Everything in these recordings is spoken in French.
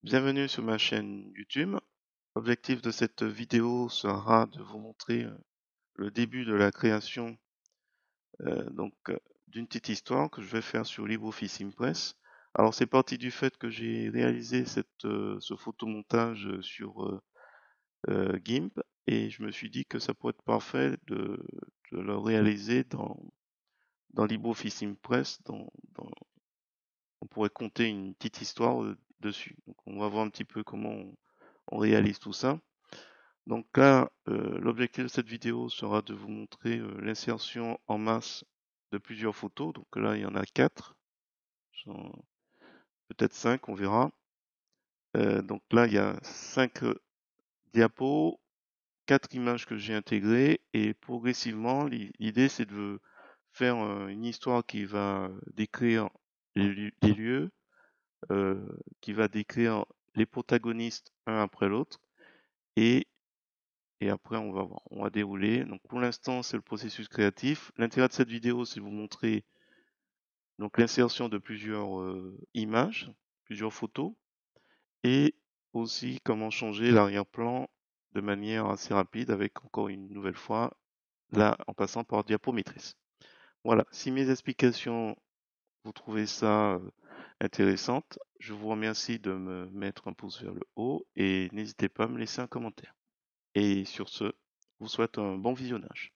Bienvenue sur ma chaîne YouTube. L'objectif de cette vidéo sera de vous montrer le début de la création d'une petite histoire que je vais faire sur LibreOffice Impress. Alors c'est parti du fait que j'ai réalisé ce photomontage sur GIMP et je me suis dit que ça pourrait être parfait de le réaliser dans LibreOffice Impress. On pourrait compter une petite histoire dessus. Donc on va voir un petit peu comment on réalise tout ça. Donc là, l'objectif de cette vidéo sera de vous montrer l'insertion en masse de plusieurs photos. Donc là, il y en a 4, peut-être 5, on verra. Donc là, il y a 5 diapos, 4 images que j'ai intégrées et progressivement, l'idée c'est de faire une histoire qui va décrire les lieux, qui va décrire les protagonistes un après l'autre et et après on va voir, on va dérouler. Donc pour l'instant, c'est le processus créatif. L'intérêt de cette vidéo, c'est de vous montrer donc l'insertion de plusieurs images, plusieurs photos, et aussi comment changer l'arrière-plan de manière assez rapide avec encore une nouvelle fois là en passant par diapométrice. Voilà, si mes explications vous trouvez ça intéressante, je vous remercie de me mettre un pouce vers le haut et n'hésitez pas à me laisser un commentaire. Et sur ce, je vous souhaite un bon visionnage.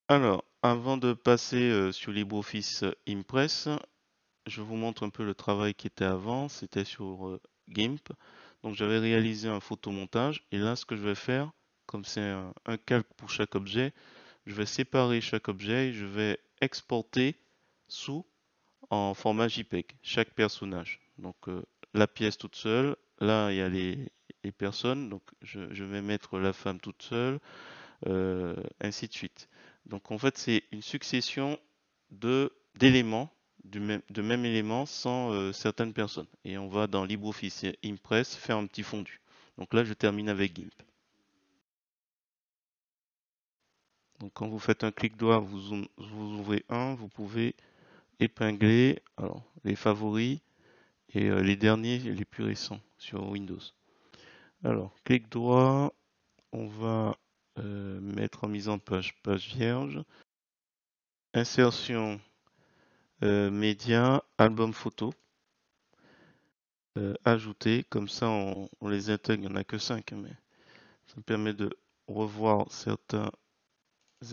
Alors, avant de passer sur LibreOffice Impress, je vous montre un peu le travail qui était avant. C'était sur GIMP. Donc, j'avais réalisé un photomontage. Et là, ce que je vais faire, comme c'est un calque pour chaque objet, je vais séparer chaque objet et je vais exporter sous en format JPEG, chaque personnage. Donc, la pièce toute seule. Là, il y a les personnes. Donc, je vais mettre la femme toute seule. Ainsi de suite. Donc en fait, c'est une succession d'éléments, de même élément sans certaines personnes. Et on va dans LibreOffice Impress faire un petit fondu. Donc là, je termine avec GIMP. Donc quand vous faites un clic droit, vous ouvrez un, vous pouvez épingler alors, les favoris et les derniers, les plus récents sur Windows. Alors, clic droit, on va mettre en mise en page, page vierge. Insertion média, album photo, ajouter, comme ça on les intègre, il n'y en a que 5, mais ça me permet de revoir certains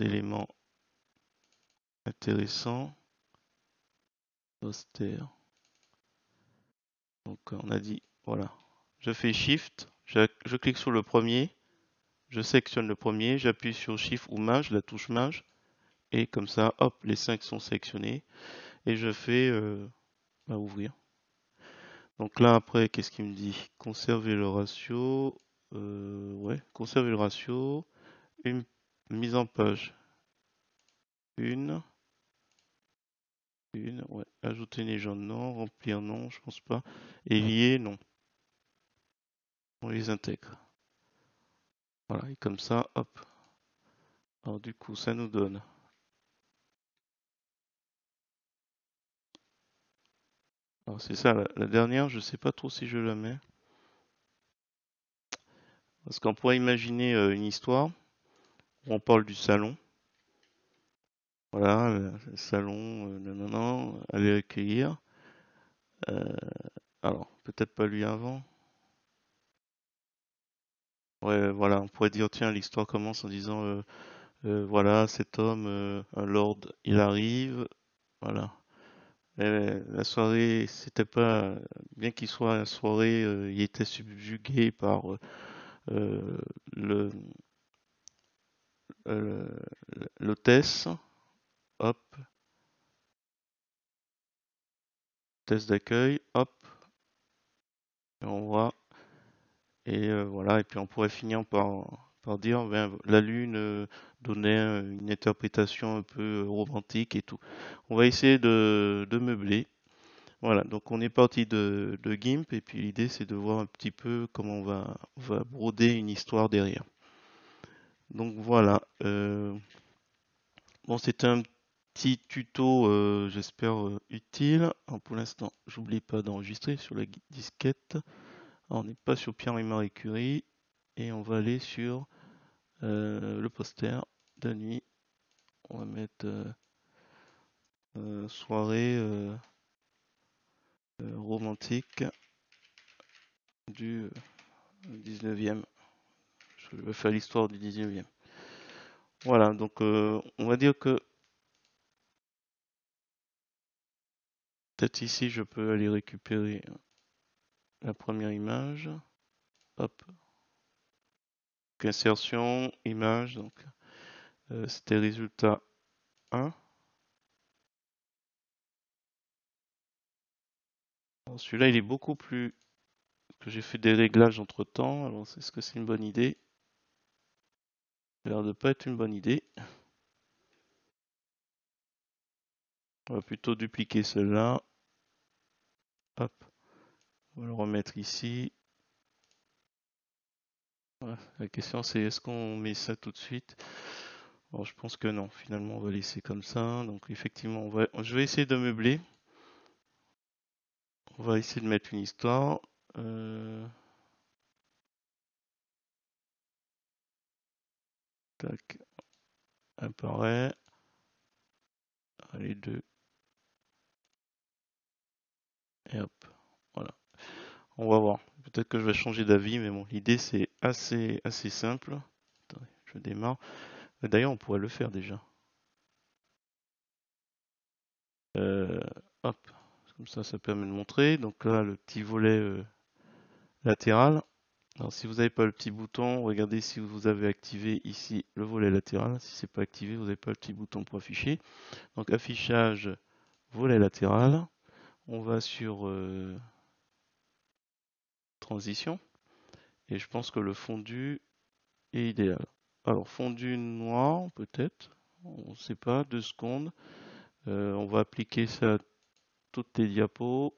éléments intéressants. Poster. Donc on a dit, voilà, je fais Shift, je clique sur le premier, je sélectionne le premier, j'appuie sur Shift ou Maj, la touche Maj, et comme ça, hop, les 5 sont sélectionnés, et je fais ouvrir. Donc là, après, qu'est-ce qu'il me dit? Conserver le ratio. Ouais, conserver le ratio. Une mise en page. Une. Ouais. Ajouter une légende, non. Remplir, non, je pense pas. Et lier, non. On les intègre. Voilà, et comme ça, hop. Alors du coup, ça nous donne. Alors c'est ça, la dernière, je sais pas trop si je la mets. Parce qu'on pourrait imaginer une histoire où on parle du salon. Voilà, le salon, non, aller accueillir. Euh, alors, peut-être pas lui avant. Ouais, voilà, on pourrait dire, tiens, l'histoire commence en disant, voilà, cet homme, un lord, il arrive, voilà. La soirée, c'était pas, bien qu'il soit la soirée, il était subjugué par euh, le, euh, l'hôtesse, hop, hôtesse d'accueil, hop, et on voit, et voilà, et puis on pourrait finir par dire, ben, la lune donnait une interprétation un peu romantique et tout. On va essayer de meubler. Voilà, donc on est parti de GIMP et puis l'idée c'est de voir un petit peu comment on va broder une histoire derrière. Donc voilà, bon c'était un petit tuto, j'espère utile. Alors, pour l'instant, j'oublie pas d'enregistrer sur la disquette. Alors, on n'est pas sur Pierre et Marie Curie et on va aller sur le poster de nuit. On va mettre soirée romantique du 19e. Je vais faire l'histoire du 19e. Voilà, donc on va dire que peut-être ici je peux aller récupérer la première image. Hop, donc, insertion, image, donc c'était résultat 1. Celui-là il est beaucoup plus que j'ai fait des réglages entre temps. Alors est-ce que c'est une bonne idée? Ça a l'air de pas être une bonne idée. On va plutôt dupliquer celle-là. Hop, on va le remettre ici. Voilà. La question c'est est-ce qu'on met ça tout de suite? Bon, je pense que non. Finalement, on va laisser comme ça. Donc effectivement, je vais essayer de meubler. On va essayer de mettre une histoire. Tac, apparaît. Allez, deux. Et hop. Voilà. On va voir. Peut-être que je vais changer d'avis, mais bon, l'idée c'est assez simple. Attendez, je démarre. D'ailleurs, on pourrait le faire déjà. Euh, Hop. Comme ça permet de montrer. Donc là, le petit volet latéral. Alors, si vous n'avez pas le petit bouton, regardez si vous avez activé ici le volet latéral. Si c'est pas activé, vous n'avez pas le petit bouton pour afficher. Donc, affichage, volet latéral. On va sur transition. Et je pense que le fondu est idéal. Alors, fondu noir, peut-être. On ne sait pas. 2 secondes. On va appliquer ça à toutes les diapos.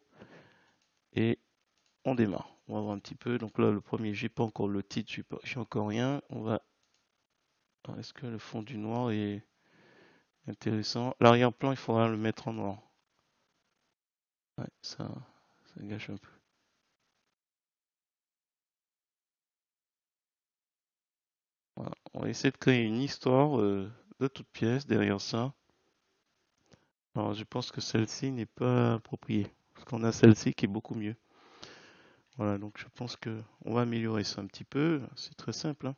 Et on démarre. On va voir un petit peu. Donc là, le premier, j'ai pas encore le titre, j'ai encore rien. On va. Est-ce que le fond du noir est intéressant? L'arrière-plan, il faudra le mettre en noir. Ouais, ça gâche un peu. Voilà. On va essayer de créer une histoire de toute pièce derrière ça. Alors, je pense que celle-ci n'est pas appropriée. Parce qu'on a celle-ci qui est beaucoup mieux. Voilà, donc je pense que on va améliorer ça un petit peu. C'est très simple, hein.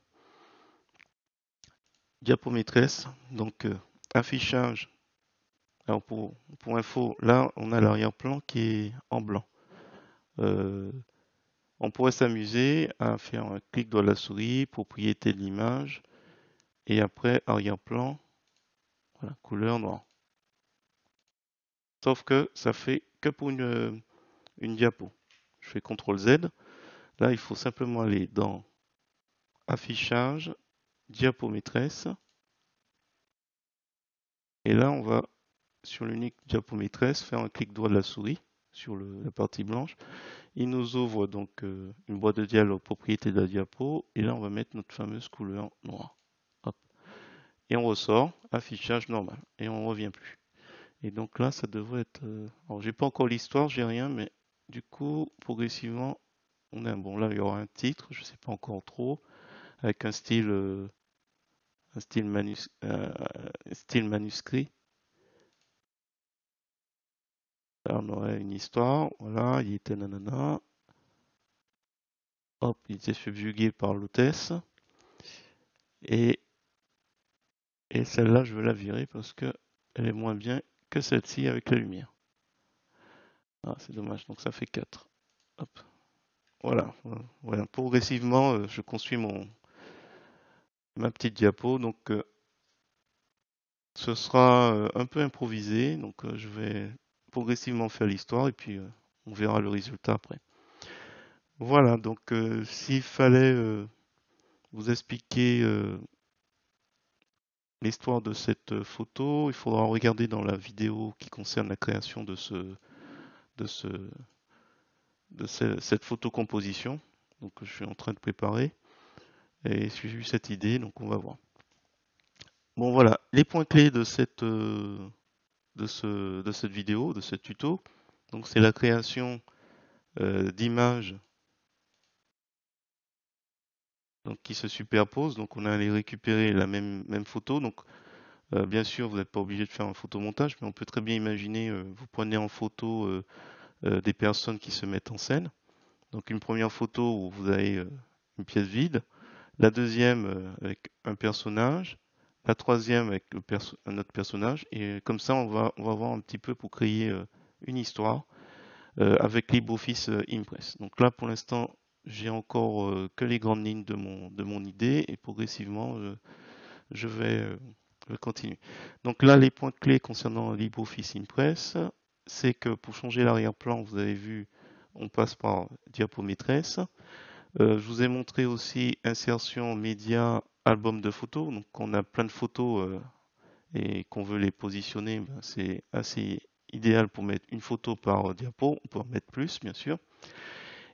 Diapo maîtresse, donc affichage. Alors pour info, là on a l'arrière-plan qui est en blanc. Euh, on pourrait s'amuser à faire un clic droit de la souris, propriété de l'image, et après arrière-plan, voilà, couleur noire. Sauf que ça fait que pour une diapo. Je fais CTRL Z. Là, il faut simplement aller dans affichage, diapo maîtresse. Et là, on va sur l'unique diapo maîtresse faire un clic droit de la souris sur la partie blanche. Il nous ouvre donc une boîte de dialogue propriété de la diapo. Et là, on va mettre notre fameuse couleur noire. Hop. Et on ressort, affichage normal. Et on ne revient plus. Et donc là, ça devrait être. Alors, j'ai pas encore l'histoire, j'ai rien, mais du coup, progressivement, on a. Bon, là, il y aura un titre, je sais pas encore trop, avec un style manuscrit. Là, on aurait une histoire. Voilà, il était nanana. Hop, il était subjugué par l'hôtesse. Et, et celle-là, je veux la virer parce que elle est moins bien que celle-ci avec la lumière. Ah, c'est dommage, donc ça fait 4. Hop. Voilà, voilà. Progressivement, je construis ma petite diapo. Donc, ce sera un peu improvisé. Donc, je vais progressivement faire l'histoire et puis on verra le résultat après. Voilà, donc s'il fallait vous expliquer l'histoire de cette photo, il faudra regarder dans la vidéo qui concerne la création de ce, cette photocomposition. Donc, je suis en train de préparer et j'ai eu cette idée, donc on va voir. Bon voilà, les points clés de cette de cette vidéo, de ce tuto. Donc c'est la création d'images donc, qui se superposent. Donc on a allé récupérer la même photo. Donc bien sûr, vous n'êtes pas obligé de faire un photomontage, mais on peut très bien imaginer, vous prenez en photo des personnes qui se mettent en scène. Donc une première photo où vous avez une pièce vide, la deuxième avec un personnage, la troisième avec un autre personnage, et comme ça on va voir un petit peu pour créer une histoire avec LibreOffice Impress. Donc là pour l'instant j'ai encore que les grandes lignes de mon idée et progressivement je vais continuer. Donc là les points clés concernant LibreOffice Impress, c'est que pour changer l'arrière-plan, vous avez vu, on passe par diapo maîtresse. Je vous ai montré aussi insertion média album de photos. Donc on a plein de photos et qu'on veut les positionner, ben, c'est assez idéal pour mettre une photo par diapo. On peut en mettre plus, bien sûr.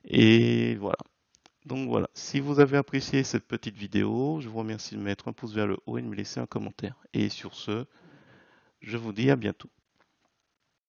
Et voilà. Donc voilà. Si vous avez apprécié cette petite vidéo, je vous remercie de mettre un pouce vers le haut et de me laisser un commentaire. Et sur ce, je vous dis à bientôt.